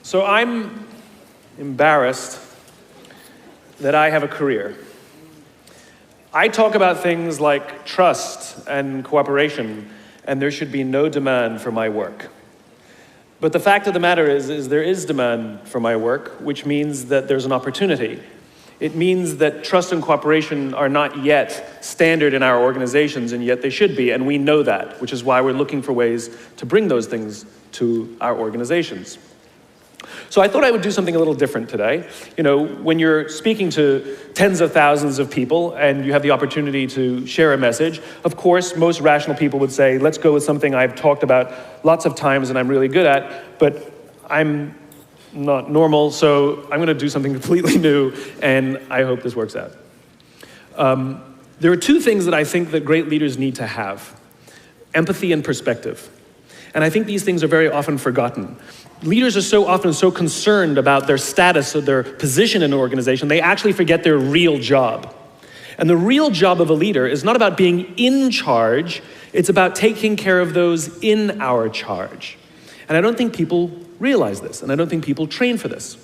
So I'm embarrassed that I have a career. I talk about things like trust and cooperation, and there should be no demand for my work. But the fact of the matter is there is demand for my work, which means that there's an opportunity. It means that trust and cooperation are not yet standard in our organizations, and yet they should be, and we know that, which is why we're looking for ways to bring those things to our organizations. So I thought I would do something a little different today. You know, when you're speaking to tens of thousands of people and you have the opportunity to share a message, of course, most rational people would say, let's go with something I've talked about lots of times and I'm really good at, but I'm not normal, so I'm going to do something completely new, and I hope this works out. There are two things that I think that great leaders need to have: empathy and perspective. And I think these things are very often forgotten. Leaders are so often so concerned about their status or their position in an organization, they actually forget their real job. And the real job of a leader is not about being in charge, it's about taking care of those in our charge. And I don't think people realize this, and I don't think people train for this.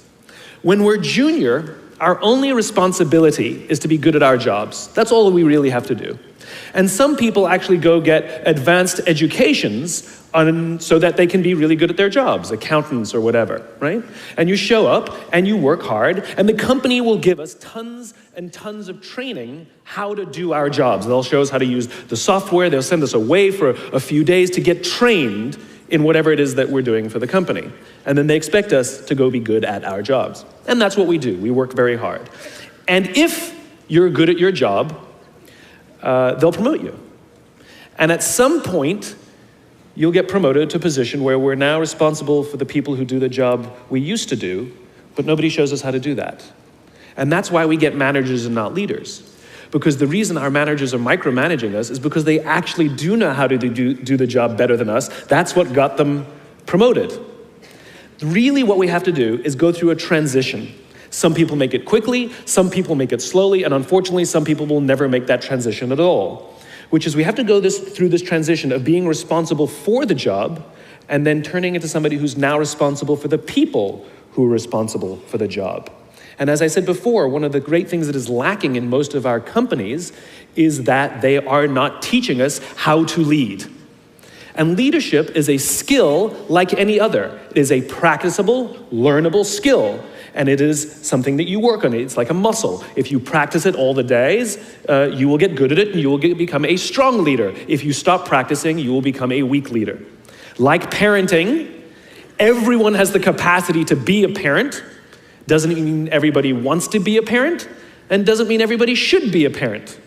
When we're junior, our only responsibility is to be good at our jobs. That's all we really have to do. And some people actually go get advanced educations so that they can be really good at their jobs, accountants or whatever, right? And you show up and you work hard, and the company will give us tons and tons of training how to do our jobs. They'll show us how to use the software, they'll send us away for a few days to get trained in whatever it is that we're doing for the company. And then they expect us to go be good at our jobs. And that's what we do. We work very hard. And if you're good at your job, they'll promote you. And at some point, you'll get promoted to a position where we're now responsible for the people who do the job we used to do, but nobody shows us how to do that. And that's why we get managers and not leaders. Because the reason our managers are micromanaging us is because they actually do know how to do the job better than us. That's what got them promoted. Really what we have to do is go through a transition. Some people make it quickly, some people make it slowly, and unfortunately some people will never make that transition at all. Which is we have to go through this transition of being responsible for the job and then turning into somebody who's now responsible for the people who are responsible for the job. And as I said before, one of the great things that is lacking in most of our companies is that they are not teaching us how to lead. And leadership is a skill like any other. It is a practicable, learnable skill. And it is something that you work on. It's like a muscle. If you practice it all the days, you will get good at it and you will become a strong leader. If you stop practicing, you will become a weak leader. Like parenting, everyone has the capacity to be a parent. Doesn't mean everybody wants to be a parent, and doesn't mean everybody should be a parent.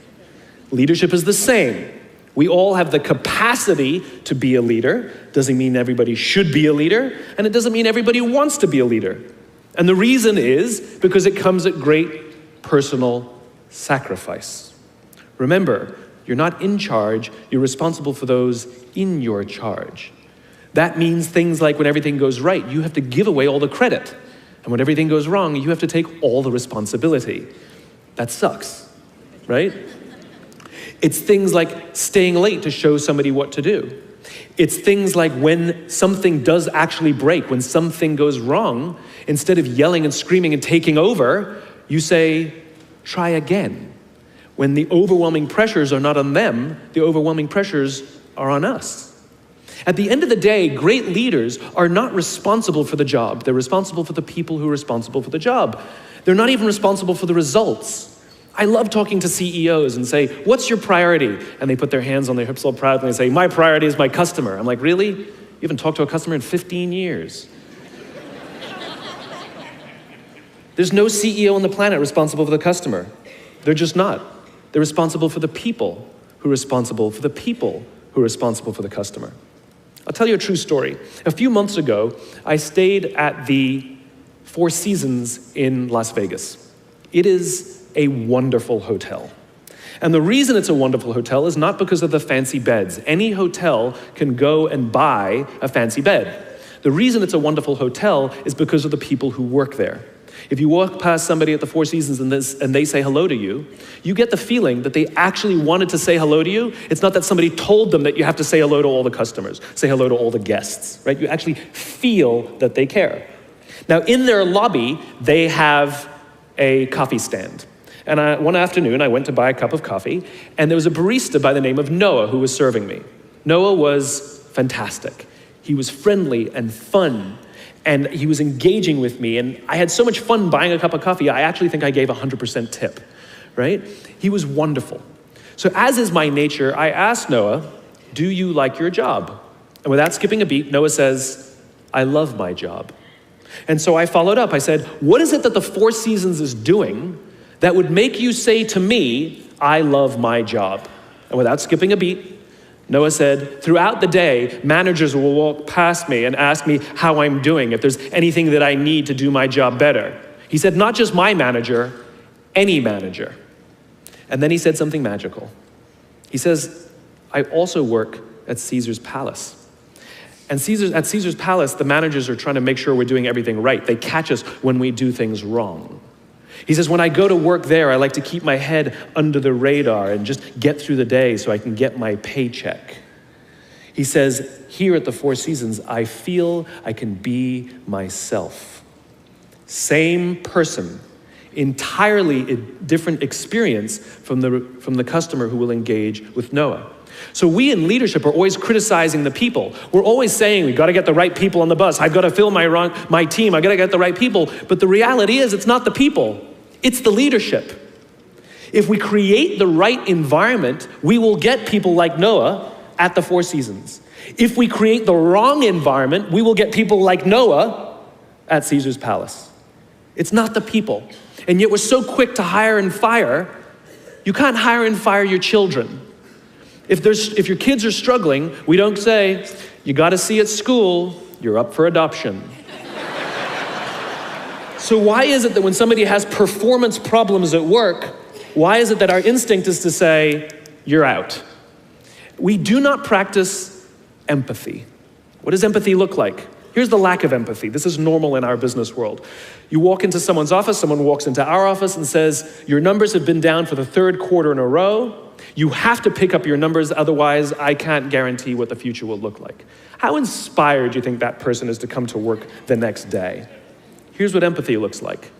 Leadership is the same. We all have the capacity to be a leader. Doesn't mean everybody should be a leader, and it doesn't mean everybody wants to be a leader. And the reason is because it comes at great personal sacrifice. Remember, you're not in charge, you're responsible for those in your charge. That means things like when everything goes right, you have to give away all the credit. And when everything goes wrong, you have to take all the responsibility. That sucks, right? It's things like staying late to show somebody what to do. It's things like when something does actually break, when something goes wrong, instead of yelling and screaming and taking over, you say, try again. When the overwhelming pressures are not on them, the overwhelming pressures are on us. At the end of the day, great leaders are not responsible for the job. They're responsible for the people who are responsible for the job. They're not even responsible for the results. I love talking to CEOs and say, what's your priority? And they put their hands on their hips all proudly and say, my priority is my customer. I'm like, really? You haven't talked to a customer in 15 years. There's no CEO on the planet responsible for the customer. They're just not. They're responsible for the people who are responsible for the people who are responsible for the customer. I'll tell you a true story. A few months ago, I stayed at the Four Seasons in Las Vegas. It is a wonderful hotel. And the reason it's a wonderful hotel is not because of the fancy beds. Any hotel can go and buy a fancy bed. The reason it's a wonderful hotel is because of the people who work there. If you walk past somebody at the Four Seasons and they say hello to you, you get the feeling that they actually wanted to say hello to you. It's not that somebody told them that you have to say hello to all the customers, say hello to all the guests, right? You actually feel that they care. Now, in their lobby, they have a coffee stand. And one afternoon, I went to buy a cup of coffee, and there was a barista by the name of Noah who was serving me. Noah was fantastic. He was friendly and fun, and he was engaging with me, and I had so much fun buying a cup of coffee, I actually think I gave 100% tip, right? He was wonderful. So as is my nature, I asked Noah, do you like your job? And without skipping a beat, Noah says, I love my job. And so I followed up. I said, what is it that the Four Seasons is doing that would make you say to me, I love my job? And without skipping a beat, Noah said, throughout the day, managers will walk past me and ask me how I'm doing, if there's anything that I need to do my job better. He said, not just my manager, any manager. And then he said something magical. He says, I also work at Caesar's Palace. And at Caesar's Palace, the managers are trying to make sure we're doing everything right. They catch us when we do things wrong. He says, when I go to work there, I like to keep my head under the radar and just get through the day so I can get my paycheck. He says, here at the Four Seasons, I feel I can be myself. Same person, entirely different experience from the customer who will engage with Noah. So we in leadership are always criticizing the people. We're always saying, we gotta get the right people on the bus. I've gotta fill my team. I gotta get the right people. But the reality is, it's not the people, it's the leadership. If we create the right environment, we will get people like Noah at the Four Seasons. If we create the wrong environment, we will get people like Noah at Caesar's Palace. It's not the people. And yet we're so quick to hire and fire. You can't hire and fire your children. If your kids are struggling, we don't say, you gotta see at school, you're up for adoption. So why is it that when somebody has performance problems at work, why is it that our instinct is to say, you're out? We do not practice empathy. What does empathy look like? Here's the lack of empathy. This is normal in our business world. You walk into someone's office, someone walks into our office and says, your numbers have been down for the third quarter in a row. You have to pick up your numbers, otherwise I can't guarantee what the future will look like. How inspired do you think that person is to come to work the next day? Here's what empathy looks like.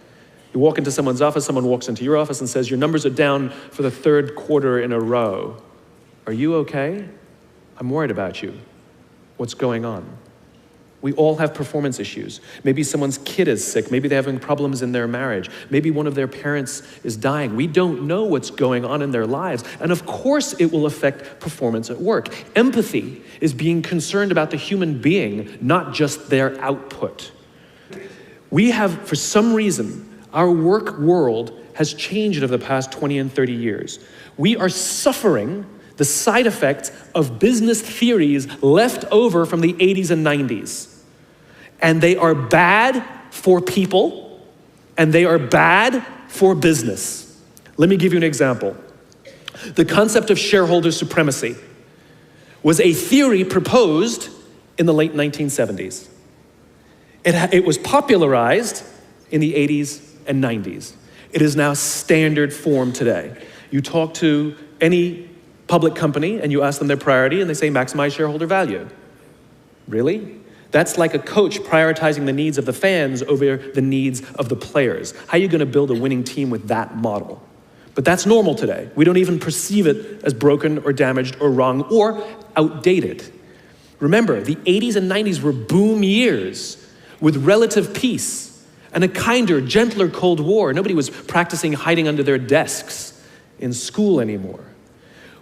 You walk into someone's office, someone walks into your office and says, your numbers are down for the third quarter in a row. Are you okay? I'm worried about you. What's going on? We all have performance issues. Maybe someone's kid is sick. Maybe they're having problems in their marriage. Maybe one of their parents is dying. We don't know what's going on in their lives. And of course it will affect performance at work. Empathy is being concerned about the human being, not just their output. We have, for some reason, our work world has changed over the past 20 and 30 years. We are suffering the side effects of business theories left over from the 80s and 90s. And they are bad for people, and they are bad for business. Let me give you an example. The concept of shareholder supremacy was a theory proposed in the late 1970s. It was popularized in the 80s and 90s. It is now standard form today. You talk to any public company and you ask them their priority and they say maximize shareholder value. Really? That's like a coach prioritizing the needs of the fans over the needs of the players. How are you going to build a winning team with that model? But that's normal today. We don't even perceive it as broken or damaged or wrong or outdated. Remember, the 80s and 90s were boom years with relative peace and a kinder, gentler Cold War. Nobody was practicing hiding under their desks in school anymore.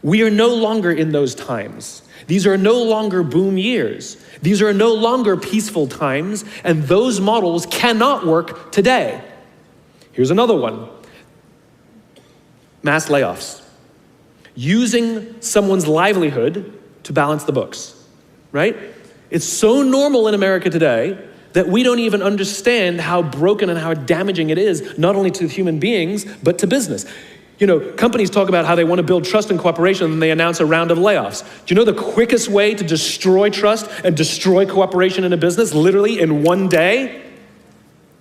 We are no longer in those times. These are no longer boom years. These are no longer peaceful times, and those models cannot work today. Here's another one. Mass layoffs. Using someone's livelihood to balance the books, right? It's so normal in America today that we don't even understand how broken and how damaging it is, not only to human beings, but to business. You know, companies talk about how they want to build trust and cooperation, and they announce a round of layoffs. Do you know the quickest way to destroy trust and destroy cooperation in a business, literally in one day?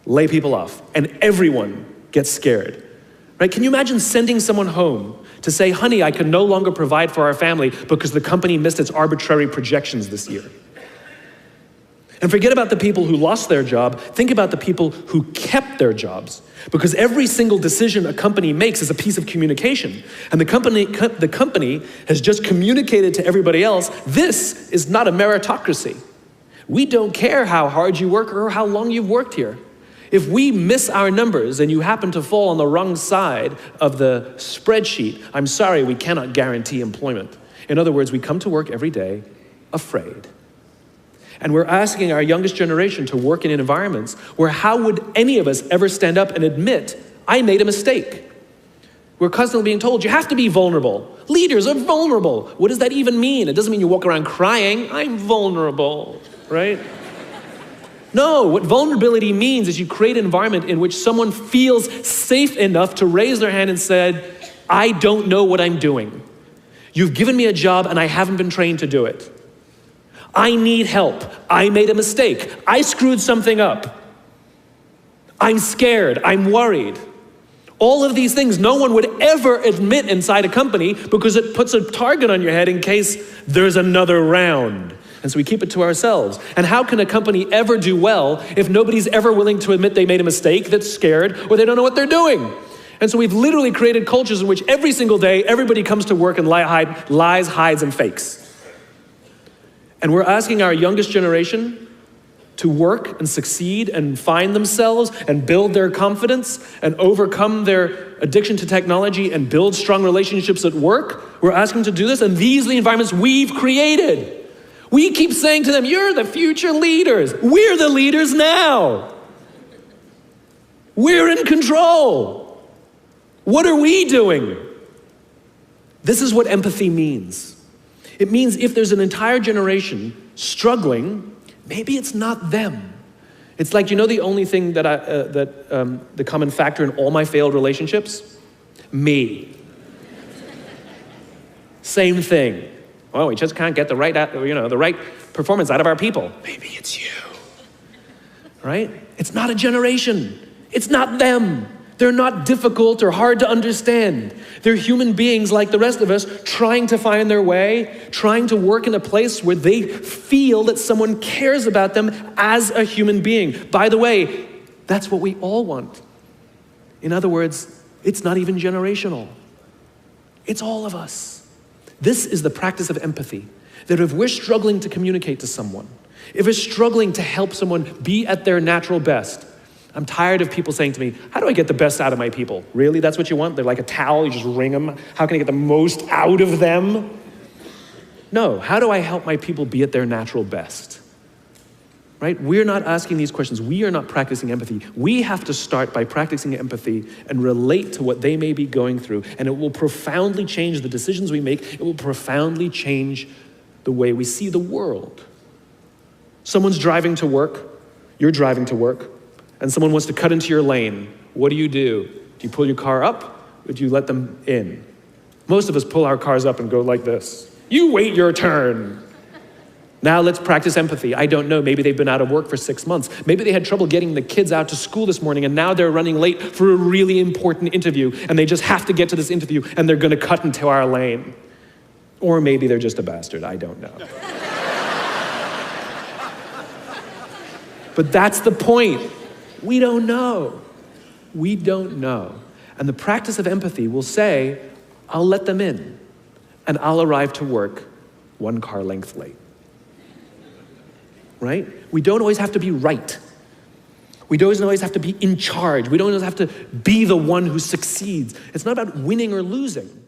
Lay people off, and everyone gets scared, right? Can you imagine sending someone home to say, honey, I can no longer provide for our family because the company missed its arbitrary projections this year? And forget about the people who lost their job. Think about the people who kept their jobs. Because every single decision a company makes is a piece of communication. And the company has just communicated to everybody else, this is not a meritocracy. We don't care how hard you work or how long you've worked here. If we miss our numbers and you happen to fall on the wrong side of the spreadsheet, I'm sorry, we cannot guarantee employment. In other words, we come to work every day afraid. And we're asking our youngest generation to work in environments where how would any of us ever stand up and admit, I made a mistake? We're constantly being told, you have to be vulnerable. Leaders are vulnerable. What does that even mean? It doesn't mean you walk around crying, I'm vulnerable, right? No, what vulnerability means is you create an environment in which someone feels safe enough to raise their hand and said, I don't know what I'm doing. You've given me a job and I haven't been trained to do it. I need help. I made a mistake. I screwed something up. I'm scared. I'm worried. All of these things no one would ever admit inside a company because it puts a target on your head in case there's another round. And so we keep it to ourselves. And how can a company ever do well if nobody's ever willing to admit they made a mistake, that's scared, or they don't know what they're doing? And so we've literally created cultures in which every single day, everybody comes to work and lies, hides, and fakes. And we're asking our youngest generation to work and succeed and find themselves and build their confidence and overcome their addiction to technology and build strong relationships at work. We're asking them to do this, and these are the environments we've created. We keep saying to them, you're the future leaders. We're the leaders now. We're in control. What are we doing? This is what empathy means. It means if there's an entire generation struggling, maybe it's not them. It's like, you know the only thing the common factor in all my failed relationships? Me. Same thing. Oh, we just can't get the right performance out of our people. Maybe it's you, right? It's not a generation. It's not them. They're not difficult or hard to understand. They're human beings like the rest of us, trying to find their way, trying to work in a place where they feel that someone cares about them as a human being. By the way, that's what we all want. In other words, it's not even generational. It's all of us. This is the practice of empathy, that if we're struggling to communicate to someone, if we're struggling to help someone be at their natural best, I'm tired of people saying to me, how do I get the best out of my people? Really, that's what you want? They're like a towel, you just wring them. How can I get the most out of them? No, how do I help my people be at their natural best? Right? We're not asking these questions. We are not practicing empathy. We have to start by practicing empathy and relate to what they may be going through. And it will profoundly change the decisions we make. It will profoundly change the way we see the world. Someone's driving to work. You're driving to work. And someone wants to cut into your lane. What do? Do you pull your car up or do you let them in? Most of us pull our cars up and go like this. You wait your turn. Now let's practice empathy. I don't know, maybe they've been out of work for 6 months. Maybe they had trouble getting the kids out to school this morning and now they're running late for a really important interview and they just have to get to this interview and they're gonna cut into our lane. Or maybe they're just a bastard, I don't know. But that's the point. We don't know. We don't know. And the practice of empathy will say, I'll let them in and I'll arrive to work 1 car length late. Right? We don't always have to be right. We don't always have to be in charge. We don't always have to be the one who succeeds. It's not about winning or losing.